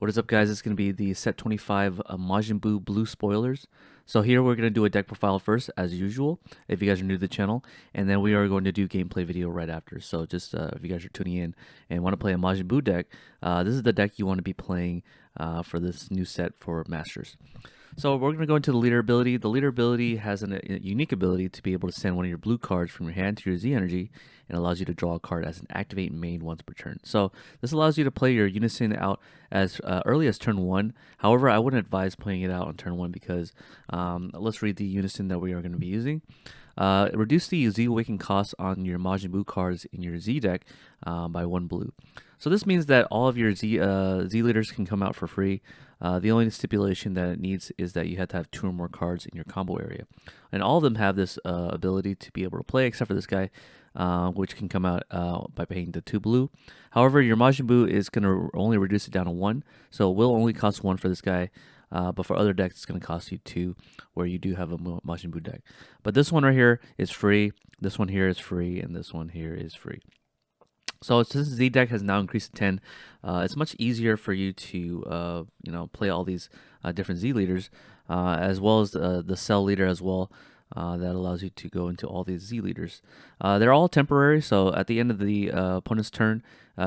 What is up, guys? It's going to be the set 25 Majin Buu Blue Spoilers. So here we're going to do a deck profile first, as usual, if you guys are new to the channel, and then we are going to do gameplay video right after. So just if you guys are tuning in and want to play a Majin Buu deck, this is the deck you want to be playing for this new set for Masters. So we're going to go into the leader ability. The leader ability has a unique ability to be able to send one of your blue cards from your hand to your Z energy, and allows you to draw a card as an activate main once per turn. So this allows you to play your Unison out as early as turn 1. However, I wouldn't advise playing it out on turn 1 because let's read the Unison that we are going to be using. Reduce the Z Awaken cost on your Majin Buu cards in your Z deck by 1 blue. So this means that all of your Z leaders can come out for free. The only stipulation that it needs is that you have to have 2 or more cards in your combo area. And all of them have this ability to be able to play, except for this guy, which can come out by paying the 2 blue. However, your Majin Buu is going to only reduce it down to 1, so it will only cost 1 for this guy. But for other decks, it's going to cost you 2, where you do have a Majin Buu deck. But this one right here is free, this one here is free, and this one here is free. So since Z deck has now increased to 10, it's much easier for you to play all these different Z leaders, as well as the Cell leader as well. That allows you to go into all these Z leaders. They're all temporary, so at the end of the opponent's turn,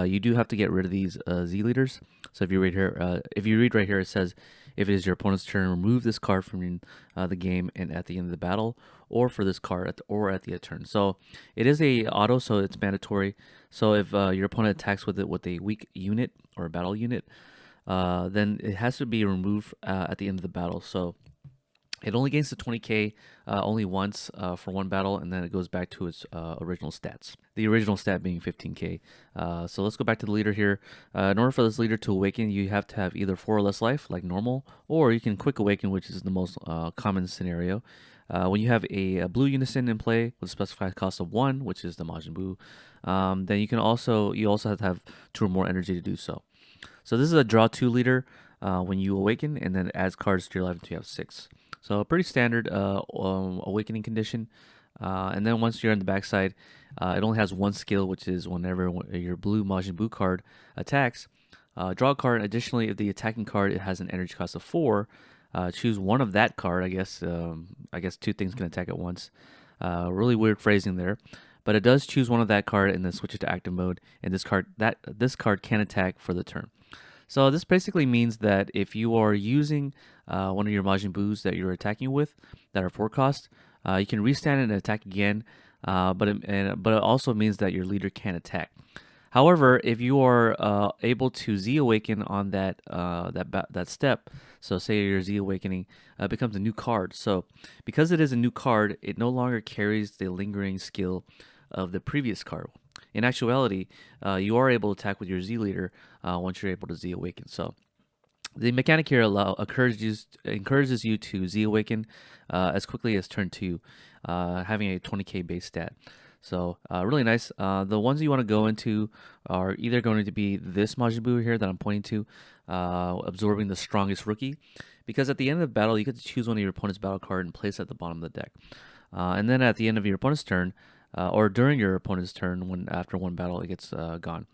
you do have to get rid of these Z leaders. So if you read here, it says, if it is your opponent's turn, remove this card from the game and at the end of the battle, or for this card at the turn. So it is a auto, so it's mandatory. So if your opponent attacks with a weak unit or a battle unit, then it has to be removed at the end of the battle. So it only gains the 20k only once for one battle, and then it goes back to its original stats. The original stat being 15k. So let's go back to the leader here. In order for this leader to awaken, you have to have either 4 or less life, like normal, or you can quick awaken, which is the most common scenario. When you have a blue unison in play with a specified cost of 1, which is the Majin Buu, then you also have to have 2 or more energy to do so. So this is a draw 2 leader when you awaken, and then it adds cards to your life until you have 6. So a pretty standard awakening condition. And then once you're on the backside, it only has 1 skill, which is whenever your blue Majin Buu card attacks, draw a card. Additionally, if the attacking card it has an energy cost of 4, choose one of that card. I guess 2 things can attack at once. Really weird phrasing there. But it does choose one of that card and then switch it to active mode. And this card can attack for the turn. So this basically means that if you are using one of your Majin Buus that you're attacking with that are 4 cost, you can restand it and attack again. But it also means that your leader can attack. However, if you are able to Z Awaken on that step, so say your Z Awakening becomes a new card. So because it is a new card, it no longer carries the lingering skill of the previous card. In actuality, you are able to attack with your Z leader once you're able to Z Awaken. So the mechanic here encourages you to Z Awaken as quickly as turn 2, having a 20k base stat. So really nice. The ones you want to go into are either going to be this Majin Buu here that I'm pointing to, absorbing the strongest rookie, because at the end of the battle you get to choose one of your opponent's battle card and place it at the bottom of the deck. And then at the end of your opponent's turn, or during your opponent's turn, after 1 battle, it gets gone.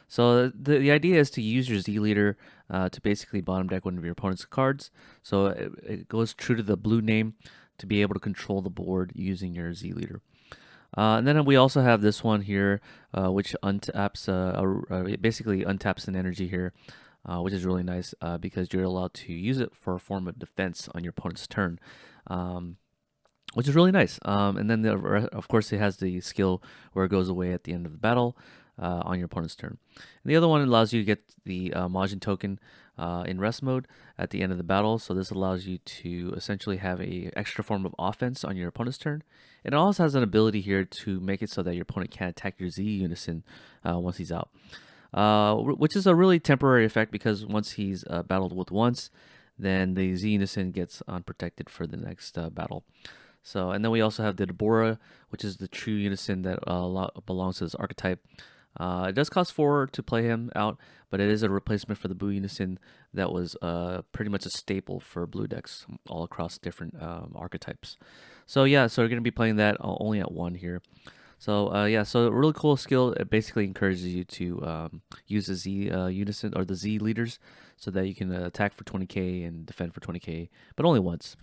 So the idea is to use your Z leader to basically bottom deck one of your opponent's cards. So it goes true to the blue name to be able to control the board using your Z leader. And then we also have this one here, which untaps, basically untaps an energy here, which is really nice because you're allowed to use it for a form of defense on your opponent's turn. Which is really nice. And then, of course, it has the skill where it goes away at the end of the battle on your opponent's turn. And the other one allows you to get the Majin token in rest mode at the end of the battle. So this allows you to essentially have a extra form of offense on your opponent's turn. And it also has an ability here to make it so that your opponent can't attack your Z Unison once he's out. Which is a really temporary effect, because once he's battled with once, then the Z Unison gets unprotected for the next battle. So, and then we also have the Deborah, which is the true unison that belongs to this archetype. It does cost 4 to play him out, but it is a replacement for the Buu unison that was pretty much a staple for blue decks all across different archetypes. So yeah, so we're going to be playing that only at 1 here. So yeah, so a really cool skill. It basically encourages you to use the Z unison or the Z leaders, so that you can attack for 20k and defend for 20k, but only once.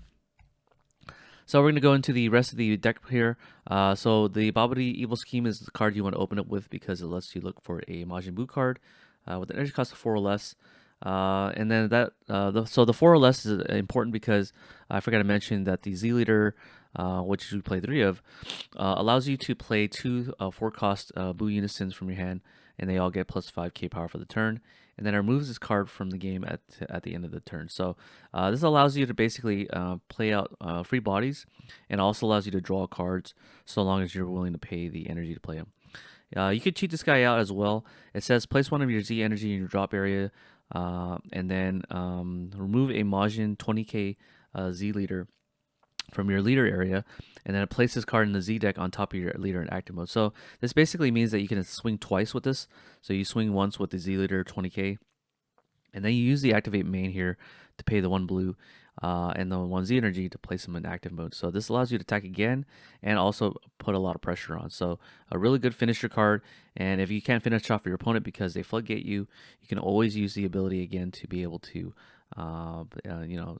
So we're gonna go into the rest of the deck here. So the Babidi Evil Scheme is the card you want to open it with because it lets you look for a Majin Buu card with an energy cost of 4 or less. And then so the 4 or less is important because I forgot to mention that the Z Leader, which we play 3 of, allows you to play 2 4-cost Buu Unisons from your hand, and they all get plus 5k power for the turn. And then it removes this card from the game at the end of the turn. So this allows you to basically play out free bodies, and also allows you to draw cards so long as you're willing to pay the energy to play them. You could cheat this guy out as well. It says place one of your Z energy in your drop area, and then remove a Majin 20k Z leader from your leader area, and then it places this card in the Z deck on top of your leader in active mode. So this basically means that you can swing twice with this. So you swing once with the Z leader 20k, and then you use the activate main here to pay the 1 blue and the 1 Z energy to place them in active mode. So this allows you to attack again and also put a lot of pressure on. So a really good finisher card. And if you can't finish off your opponent because they floodgate you, you can always use the ability again to be able to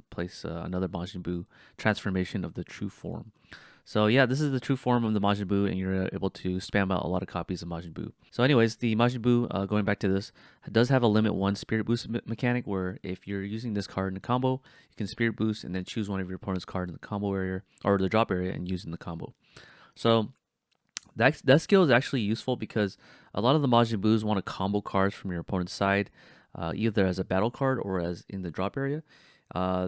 place another Majin Buu transformation of the true form. So yeah, this is the true form of the Majin Buu, and you're able to spam out a lot of copies of Majin Buu. So anyways, the Majin Buu, going back to this, does have a limit 1 Spirit Boost mechanic, where if you're using this card in a combo, you can Spirit Boost and then choose one of your opponent's card in the combo area, or the drop area, and use in the combo. So that skill is actually useful because a lot of the Majin Buus want to combo cards from your opponent's side, either as a battle card or as in the drop area.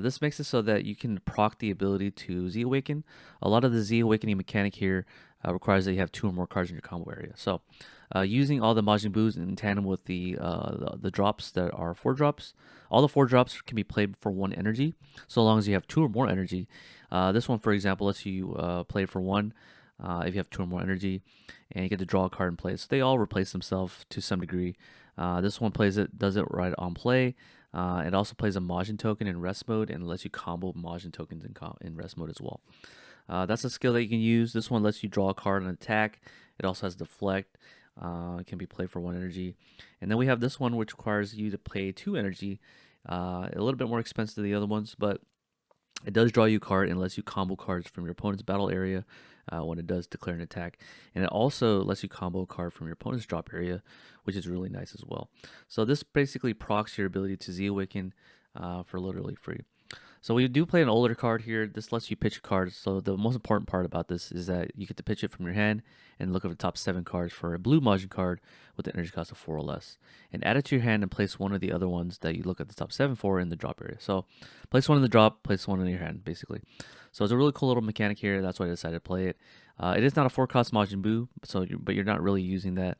This makes it so that you can proc the ability to Z Awaken. A lot of the Z Awakening mechanic here requires that you have 2 or more cards in your combo area. So using all the Majin Buus in tandem with the drops that are 4 drops, all the 4 drops can be played for 1 energy, so long as you have 2 or more energy. This one, for example, lets you play for 1 if you have 2 or more energy, and you get to draw a card in play. So they all replace themselves to some degree. This one does it right on play. It also plays a Majin token in rest mode and lets you combo Majin tokens in rest mode as well. That's a skill that you can use. This one lets you draw a card on attack. It also has deflect. It can be played for 1 energy. And then we have this one, which requires you to pay 2 energy. A little bit more expensive than the other ones, but it does draw you a card and lets you combo cards from your opponent's battle area when it does declare an attack. And it also lets you combo a card from your opponent's drop area, which is really nice as well. So this basically procs your ability to Z Awaken for literally free. So we do play an older card here. This lets you pitch a card. So the most important part about this is that you get to pitch it from your hand and look at the top 7 cards for a blue Majin card with an energy cost of 4 or less. And add it to your hand and place one of the other ones that you look at the top 7 for in the drop area. So place one in the drop, place one in your hand, basically. So it's a really cool little mechanic here. That's why I decided to play it. It is not a 4-cost Majin Buu, but you're not really using that.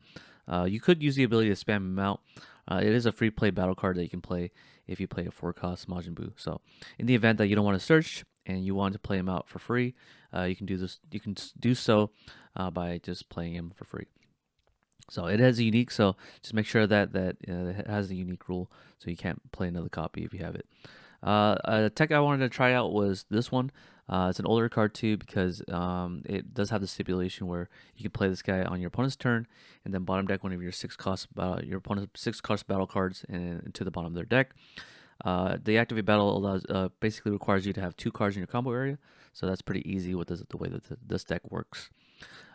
You could use the ability to spam him out. It is a free play battle card that you can play if you play a 4-cost Majin Buu. So in the event that you don't want to search and you want to play him out for free, you can do this. You can do so by just playing him for free. So it has a unique. So just make sure that it has a unique rule, so you can't play another copy if you have it. A tech I wanted to try out was this one. It's an older card too because it does have the stipulation where you can play this guy on your opponent's turn and then bottom deck one of your 6-cost your opponent's 6-cost battle cards into the bottom of their deck. The activate battle basically requires you to have 2 cards in your combo area, so that's pretty easy with the way that this deck works.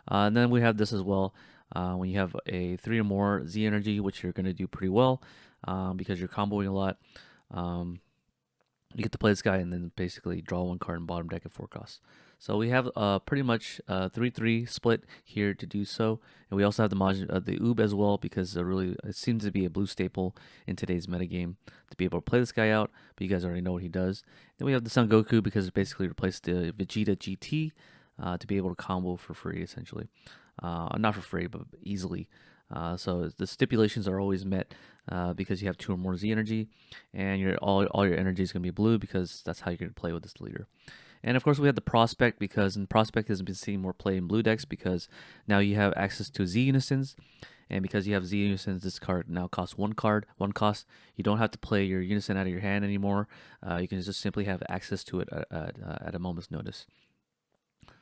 And then we have this as well. When you have a 3 or more Z energy, which you're going to do pretty well because you're comboing a lot. You get to play this guy and then basically draw 1 card in bottom deck at 4 costs. So we have pretty much 3-3 split here to do so, and we also have the Oob as well because it seems to be a blue staple in today's metagame to be able to play this guy out. But you guys already know what he does. Then we have the Son Goku because it basically replaced the Vegeta GT to be able to combo for free essentially, not for free but easily. So the stipulations are always met because you have 2 or more Z energy, and all your energy is going to be blue because that's how you're going to play with this leader. And of course we have the Prospect because Prospect has been seeing more play in blue decks because now you have access to Z Unisons, and because you have Z Unisons, this card now costs 1 cost. You don't have to play your Unison out of your hand anymore. You can just simply have access to it at a moment's notice.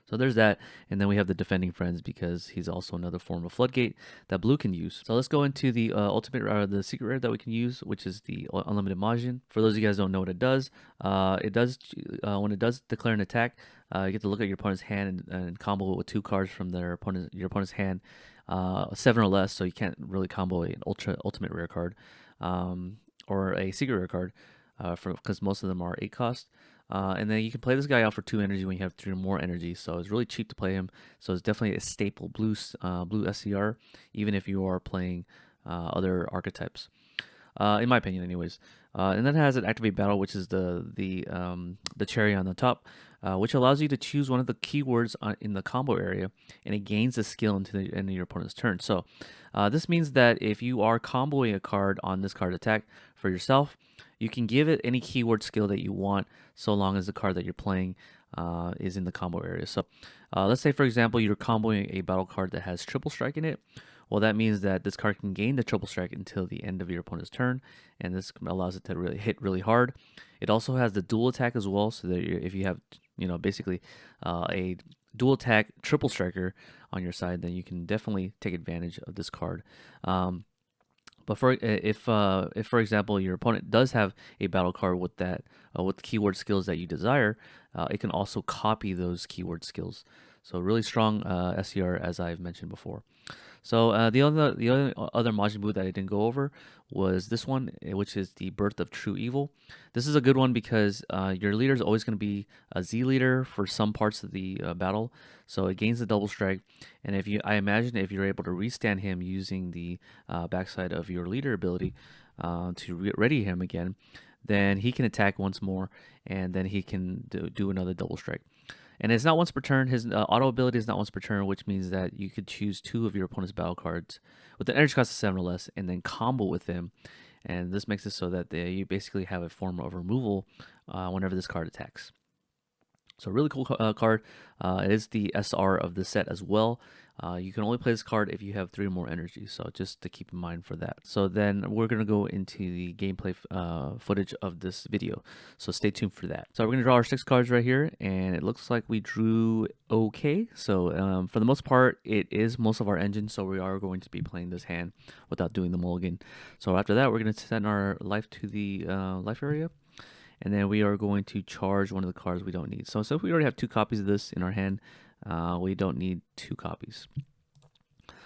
So there's that, and then we have the Defending Friends because he's also another form of Floodgate that blue can use. So let's go into the the secret rare that we can use, which is the Unlimited Majin. For those of you guys who don't know what it does when it does declare an attack, you get to look at your opponent's hand and combo it with 2 cards from your opponent's hand, 7 or less. So you can't really combo an ultimate rare card or a secret rare card because most of them are 8 cost. And then you can play this guy out for 2 energy when you have 3 or more energy. So it's really cheap to play him. So it's definitely a staple blue SCR, even if you are playing other archetypes, in my opinion, anyways. And then it has an activate battle, which is the cherry on the top, which allows you to choose one of the keywords in the combo area, and it gains a skill into the end of your opponent's turn. So this means that if you are comboing a card on this card attack for yourself, you can give it any keyword skill that you want, so long as the card that you're playing is in the combo area. So let's say, for example, you're comboing a battle card that has triple strike in it. Well, that means that this card can gain the triple strike until the end of your opponent's turn, and this allows it to really hit really hard. It also has the dual attack as well, so that if you have, basically a dual attack triple striker on your side, then you can definitely take advantage of this card. But if for example your opponent does have a battle card with that with keyword skills that you desire, it can also copy those keyword skills. So really strong SCR, as I've mentioned before. So the other Majin Buu that I didn't go over was this one, which is the Birth of True Evil. This is a good one because your leader is always going to be a Z leader for some parts of the battle, so it gains the double strike. And I imagine if you're able to restand him using the backside of your leader ability to ready him again, then he can attack once more, and then he can do another double strike. And it's not once per turn. His auto ability is not once per turn, which means that you could choose 2 of your opponent's battle cards with an energy cost of 7 or less, and then combo with them. And this makes it so that you basically have a form of removal whenever this card attacks. So really cool card. It is the SR of the set as well. You can only play this card if you have 3 or more energy, so just to keep in mind for that. So then we're going to go into the gameplay footage of this video, so stay tuned for that. So we're going to draw our 6 cards right here, and it looks like we drew okay. So for the most part, it is most of our engine, so we are going to be playing this hand without doing the mulligan. So after that, we're going to send our life to the life area, and then we are going to charge one of the cards we don't need. So if we already have 2 copies of this in our hand, we don't need 2 copies.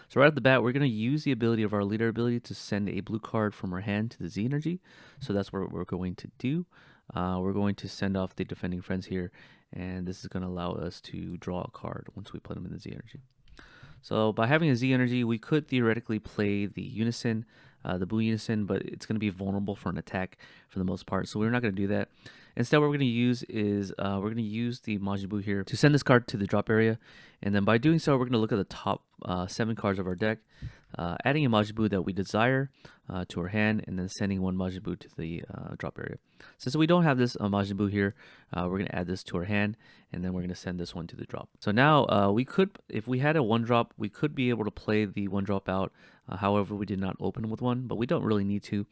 So right off the bat, we're going to use the ability of our leader ability to send a blue card from our hand to the Z energy. So that's what we're going to do. We're going to send off the Defending Friends here, and this is going to allow us to draw a card once we put them in the Z energy. So by having a Z energy, we could theoretically play the Unison, the Buu Unison, but it's going to be vulnerable for an attack for the most part, so we're not going to do that. Instead, what we're going to use is we're going to use the Majin Buu here to send this card to the drop area, and then by doing so, we're going to look at the top 7 cards of our deck, adding a Majin Buu that we desire to our hand, and then sending 1 Majin Buu to the drop area. Since we don't have this Majin Buu here, we're going to add this to our hand, and then we're going to send this one to the drop. So now we could, if we had a 1-drop, we could be able to play the 1-drop out. However, we did not open with one, but we don't really need to.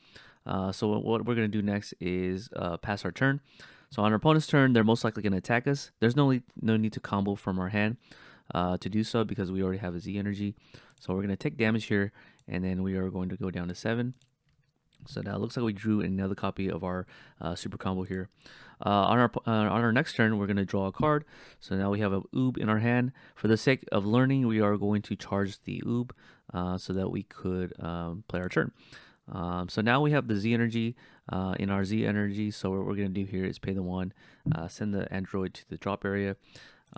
So what we're going to do next is pass our turn. So on our opponent's turn, they're most likely going to attack us. There's no need to combo from our hand to do so because we already have a Z energy. So we're going to take damage here, and then we are going to go down to 7. So now it looks like we drew another copy of our super combo here. On our next turn, we're going to draw a card. So now we have a Oob in our hand. For the sake of learning, we are going to charge the Oob so that we could play our turn. So now we have the Z energy in our Z energy. So what we're going to do here is pay the 1, send the android to the drop area,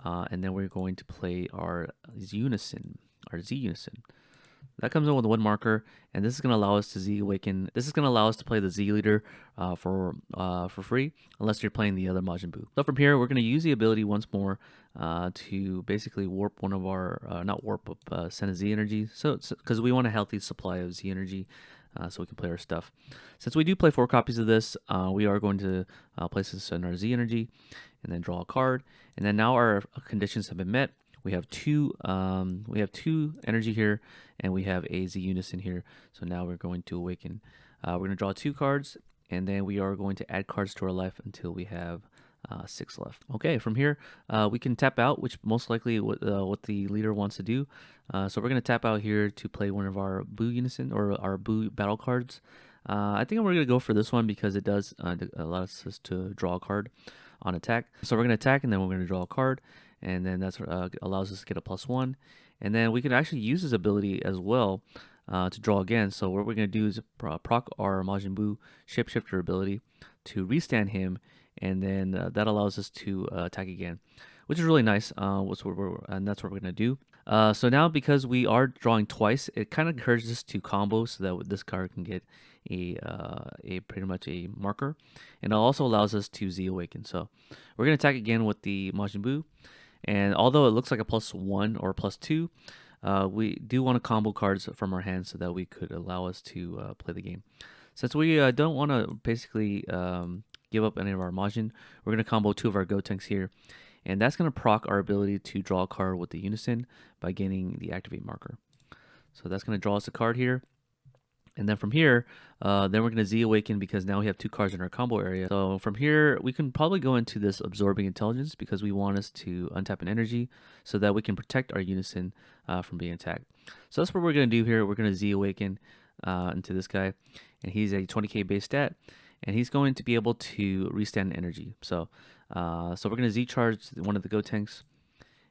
and then we're going to play our Z Unison. That comes in with 1 marker, and this is going to allow us to Z awaken. This is going to allow us to play the Z leader for free, unless you're playing the other Majin Buu. So from here, we're going to use the ability once more to basically warp one of our, not warp, but send a Z energy. So because we want a healthy supply of Z energy, so we can play our stuff. Since we do play 4 copies of this, we are going to place this in our Z energy, and then draw a card. And then now our conditions have been met. We have 2 energy here, and we have a Z Unison here. So now we're going to awaken. We're going to draw 2 cards, and then we are going to add cards to our life until we have 6 left. Okay, from here, we can tap out, which most likely what the leader wants to do. So we're going to tap out here to play one of our Boo Unison or our Boo battle cards. I think we're going to go for this one because it does allow us to draw a card on attack. So we're going to attack and then we're going to draw a card, and then that's allows us to get a +1. And then we can actually use this ability as well to draw again. So what we're going to do is proc our Majin Buu Shapeshifter ability to restand him, and then that allows us to attack again, which is really nice. And that's what we're going to do. So now, because we are drawing twice, it kind of encourages us to combo so that this card can get a pretty much a marker, and it also allows us to Z Awaken. So we're going to attack again with the Majin Buu, and although it looks like a +1 or +2, we do want to combo cards from our hands so that we could allow us to play the game. Since we don't want to basically give up any of our Majin, we're going to combo 2 of our Gotenks here, and that's going to proc our ability to draw a card with the Unison by gaining the Activate marker. So that's going to draw us a card here. And then from here, then we're going to Z Awaken because now we have 2 cards in our combo area. So from here, we can probably go into this Absorbing Intelligence because we want us to untap an energy so that we can protect our Unison from being attacked. So that's what we're going to do here. We're going to Z Awaken into this guy, and he's a 20k base stat, and he's going to be able to restand energy. So we're going to Z charge one of the Gotenks,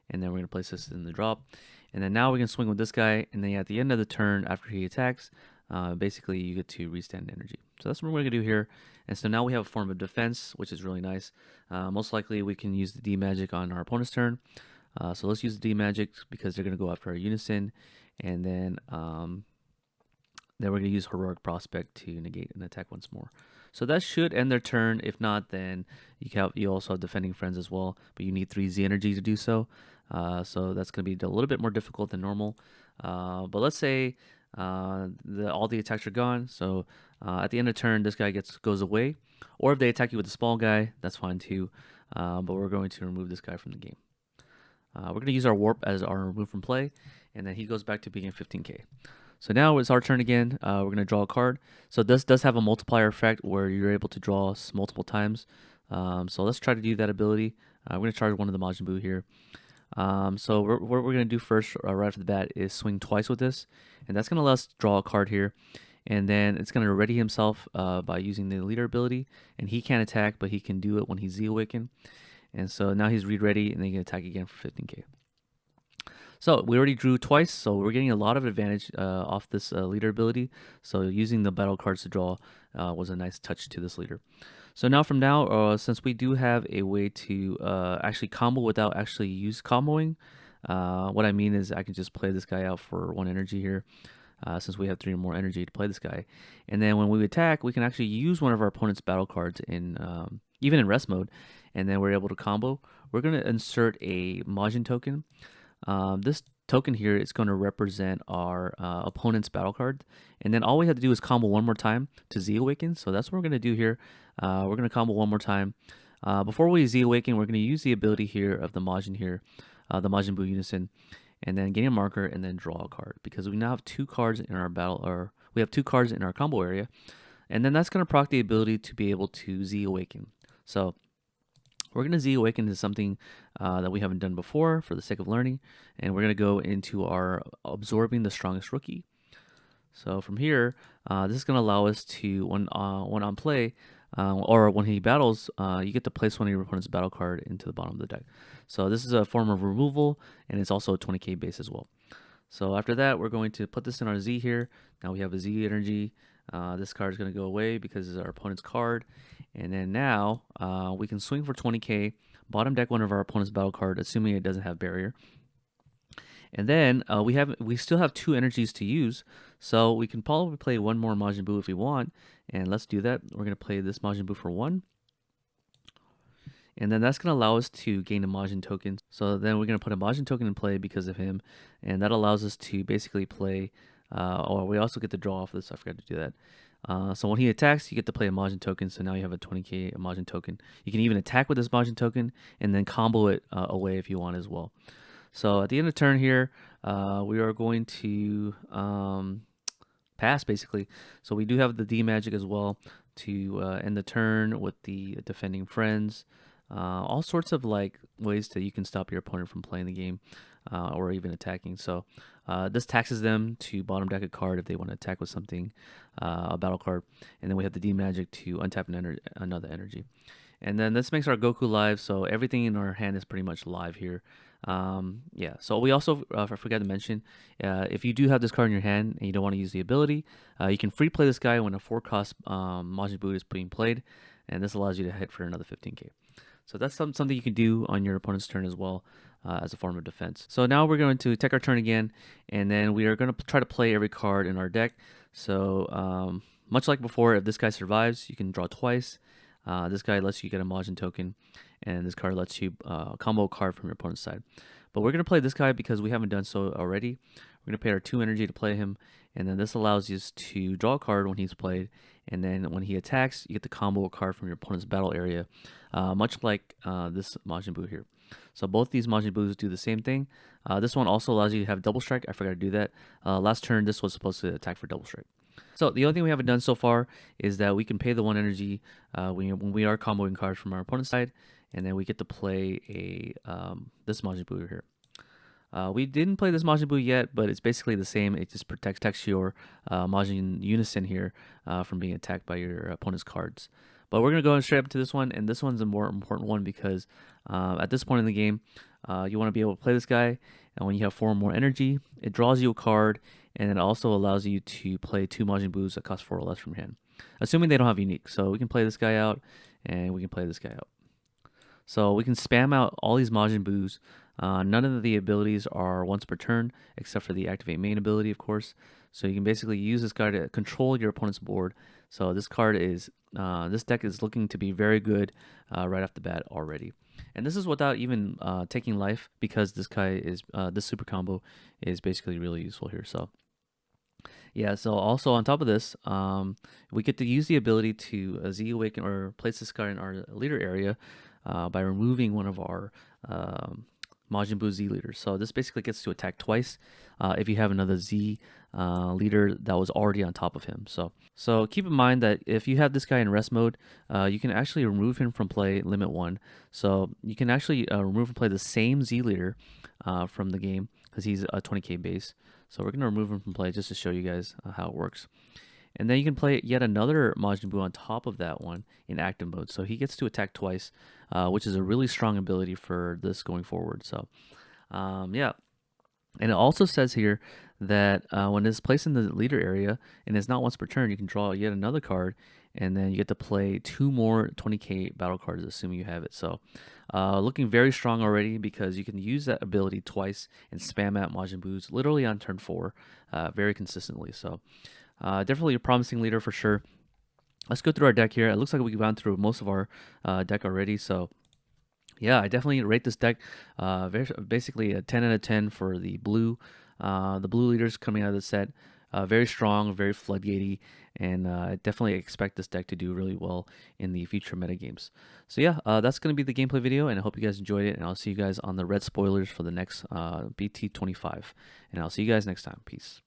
and then we're going to place this in the drop. And then now we're going to swing with this guy, and then at the end of the turn, after he attacks, basically you get to restand energy. So that's what we're going to do here. And so now we have a form of defense, which is really nice. Most likely we can use the D magic on our opponent's turn. So let's use the D magic because they're going to go after our Unison, and then we're going to use Heroic Prospect to negate an attack once more. So that should end their turn. If not, then you also have Defending Friends as well, but you need 3 Z energy to do so. So that's going to be a little bit more difficult than normal. But let's say all the attacks are gone. So at the end of turn, this guy goes away. Or if they attack you with a small guy, that's fine too. But we're going to remove this guy from the game. We're going to use our Warp as our remove from play, and then he goes back to being at 15k. So now it's our turn again. We're going to draw a card. So this does have a multiplier effect where you're able to draw multiple times. So let's try to do that ability. We're going to charge one of the Majin Buu here. So what we're going to do first, right off the bat, is swing twice with this. And that's going to let us draw a card here. And then it's going to ready himself by using the leader ability. And he can't attack, but he can do it when he's Z Awaken. And so now he's read ready, and then he can attack again for 15k. So we already drew twice, so we're getting a lot of advantage off this leader ability. So using the battle cards to draw was a nice touch to this leader. So now from now, since we do have a way to actually combo without actually comboing, what I mean is I can just play this guy out for 1 energy here, since we have 3 more energy to play this guy. And then when we attack, we can actually use one of our opponent's battle cards in even in rest mode, and then we're able to combo. We're going to insert a Majin token. This token here is going to represent our opponent's battle card, and then all we have to do is combo 1 more time to Z Awaken. So that's what we're going to do here. We're going to combo 1 more time. Before we Z Awaken, we're going to use the ability here of the Majin here, the Majin Buu Unison, and then gain a marker and then draw a card, because we now have 2 cards in our battle, or we have 2 cards in our combo area, and then that's going to proc the ability to be able to Z Awaken. So we're going to Z Awaken to something that we haven't done before for the sake of learning, and we're going to go into our Absorbing the Strongest Rookie. So from here, this is going to allow us to, when on play, or when he battles, you get to place one of your opponent's battle card into the bottom of the deck. So this is a form of removal, and it's also a 20k base as well. So after that, we're going to put this in our Z here. Now we have a Z energy. This card is going to go away because it's our opponent's card. And then now we can swing for 20k, bottom deck one of our opponent's battle card, assuming it doesn't have barrier. And then we still have 2 energies to use, so we can probably play 1 more Majin Buu if we want. And let's do that. We're going to play this Majin Buu for 1. And then that's going to allow us to gain a Majin token. So then we're going to put a Majin token in play because of him, and that allows us to basically play, or we also get to draw off this. I forgot to do that. So when he attacks, you get to play a Majin token. So now you have a 20k Majin token. You can even attack with this Majin token and then combo it away if you want as well. So at the end of turn here, we are going to pass basically. So we do have the D magic as well to end the turn with the Defending Friends. all sorts of like ways that you can stop your opponent from playing the game or even attacking. So this taxes them to bottom deck a card if they want to attack with something, a battle card, and then we have the D magic to untap another energy. And then this makes our Goku live, so everything in our hand is pretty much live here. Yeah, so we also, I forgot to mention, if you do have this card in your hand and you don't want to use the ability, you can free play this guy when a 4-cost Majin Buu is being played, and this allows you to hit for another 15k. So that's something you can do on your opponent's turn as well, as a form of defense. So now we're going to take our turn again, and then we are going to try to play every card in our deck. So much like before, if this guy survives, you can draw twice. This guy lets you get a Majin token, and this card lets you combo a card from your opponent's side. But we're going to play this guy because we haven't done so already. We're going to pay our 2 energy to play him, and then this allows you to draw a card when he's played, and then when he attacks, you get the combo a card from your opponent's battle area, much like this Majin Buu here. So both these Majin Buus do the same thing. This one also allows you to have double strike. I forgot to do that. Last turn, this was supposed to attack for double strike. So the only thing we haven't done so far is that we can pay the 1 energy when we are comboing cards from our opponent's side, and then we get to play this Majin Buu here. We didn't play this Majin Buu yet, but it's basically the same. It just protects your Majin Unison here from being attacked by your opponent's cards. But we're going to go straight up to this one, and this one's a more important one because at this point in the game, you want to be able to play this guy, and when you have 4 or more energy, it draws you a card, and it also allows you to play 2 Majin Buus that cost 4 or less from your hand, assuming they don't have unique. So we can play this guy out, and we can play this guy out. So we can spam out all these Majin Buus. None of the abilities are once per turn, except for the activate main ability, of course. So you can basically use this guy to control your opponent's board. So this card is, this deck is looking to be very good right off the bat already. And this is without even taking life, because this guy is, this super combo is basically really useful here. So yeah, so also on top of this, we get to use the ability to Z Awaken or place this guy in our leader area by removing one of our Majin Buu Z leaders. So this basically gets to attack twice if you have another Z leader that was already on top of him. So keep in mind that if you have this guy in rest mode, you can actually remove him from play limit 1. So you can actually remove from play the same Z leader from the game because he's a 20k base. So we're going to remove him from play just to show you guys how it works. And then you can play yet another Majin Buu on top of that one in active mode. So he gets to attack twice, which is a really strong ability for this going forward. So, yeah. And it also says here that when it's placed in the leader area and it's not once per turn, you can draw yet another card, and then you get to play 2 more 20k battle cards, assuming you have it. So looking very strong already, because you can use that ability twice and spam out Majin Buus literally on turn 4 very consistently. So definitely a promising leader for sure. Let's go through our deck here. It looks like we've gone through most of our deck already. So yeah, I definitely rate this deck basically a 10 out of 10 for the blue. The blue leaders coming out of the set, very strong, very floodgatey, and I definitely expect this deck to do really well in the future meta games. So yeah, that's going to be the gameplay video, and I hope you guys enjoyed it, and I'll see you guys on the red spoilers for the next BT25, and I'll see you guys next time. Peace.